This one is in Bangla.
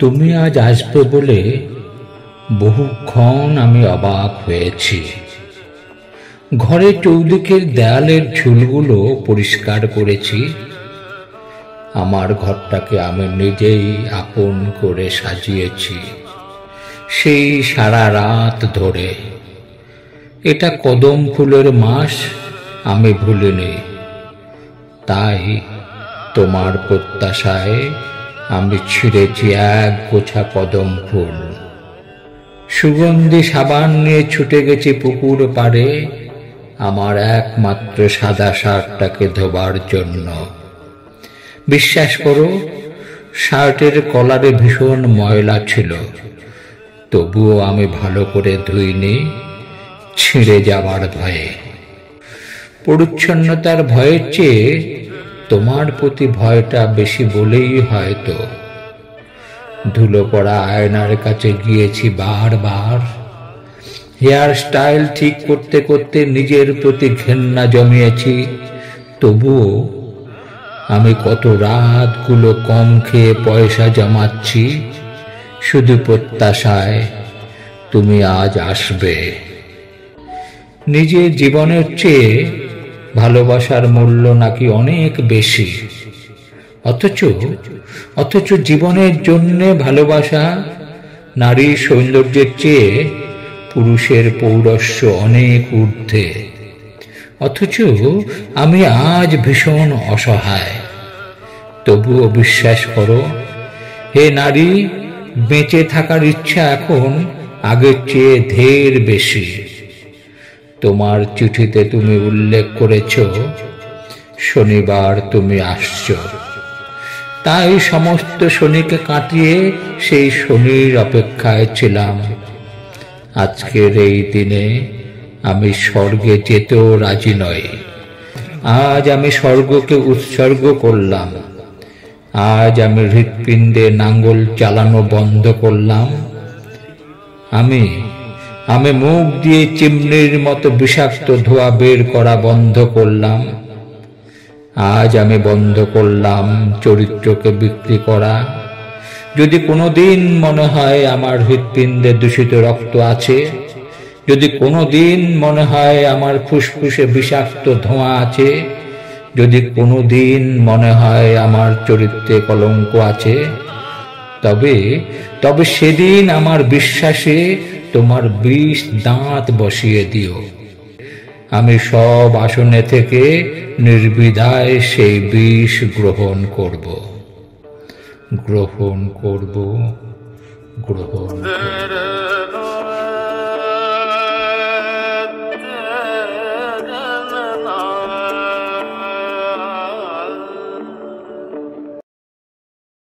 তুমি আজ আসবে বলে বহুক্ষণ আমি অবাক হয়েছি। ঘরের চৌদিকের দেয়ালের ঝুলগুলো পরিষ্কার করেছি। আমার ঘরটাকে আমি নিজেই আপন করে সাজিয়েছি, সেই সারা রাত ধরে। এটা কদম ফুলের মাস, আমি ভুলিনি। তাই তোমার প্রত্যাশায় আমি ছিঁড়েছি এক গোছা কদম ফুল। সুগন্ধি সাবান নিয়ে ছুটে গেছি পুকুর পাড়ে আমার একমাত্র সাদা শার্টটাকে ধোবার জন্য। বিশ্বাস করো, শার্টের কলারে ভীষণ ময়লা ছিল, তবুও আমি ভালো করে ধুইনি, ছিঁড়ে যাবার ভয়ে। পরিচ্ছন্নতার ভয়ের চেয়ে তোমার প্রতি ভয়টা বেশি বলেই হয়তো। ধুলো পড়া আয়নার কাছে গিয়েছি বারবার। হেয়ার স্টাইল ঠিক করতে করতে নিজের প্রতি ঘেন্না জমিয়েছি, তবুও আমি কত রাতগুলো কম খেয়ে পয়সা জমাচ্ছি, শুধু প্রত্যাশায় তুমি আজ আসবে। নিজের জীবনের চেয়ে ভালোবাসার মূল্য নাকি অনেক বেশি, অথচ জীবনের জন্যে ভালোবাসা নারীর সৌন্দর্যের চেয়ে পুরুষের পৌরস্য অনেক ঊর্ধ্বে। অথচ আমি আজ ভীষণ অসহায়। তবুও বিশ্বাস করো হে নারী, বেঁচে থাকার ইচ্ছা এখন আগের চেয়ে ঢের বেশি। তোমার চিঠিতে তুমি উল্লেখ করেছ শনিবার তুমি আসছো, তাই সমস্ত শনিকে কাটিয়ে সেই শনির অপেক্ষায় ছিলাম। আজকের এই দিনে আমি স্বর্গে যেতেও রাজি নই। আজ আমি স্বর্গকে উৎসর্গ করলাম। আজ আমি হৃৎপিণ্ডে নাঙ্গল চালানো বন্ধ করলাম। আমি মুখ দিয়ে চিমনির মতো বিষাক্ত ধোঁয়া বের করা বন্ধ করলাম। আজ আমি বন্ধ করলাম চরিত্রকে বিক্রি করা। যদি কোনোদিন মনে হয় আমার হৃৎপিণ্ডে দূষিত রক্ত আছে, যদি কোনোদিন মনে হয় আমার ফুসফুসে বিষাক্ত ধোঁয়া আছে, যদি কোনোদিন মনে হয় আমার চরিত্রে কলঙ্ক আছে, তবে সেদিন আমার বিশ্বাসে তোমার 20 দাঁত বসিয়ে দিও। আমি সব আসনে থেকে নির্বিধায় সেই বিষ গ্রহণ করব।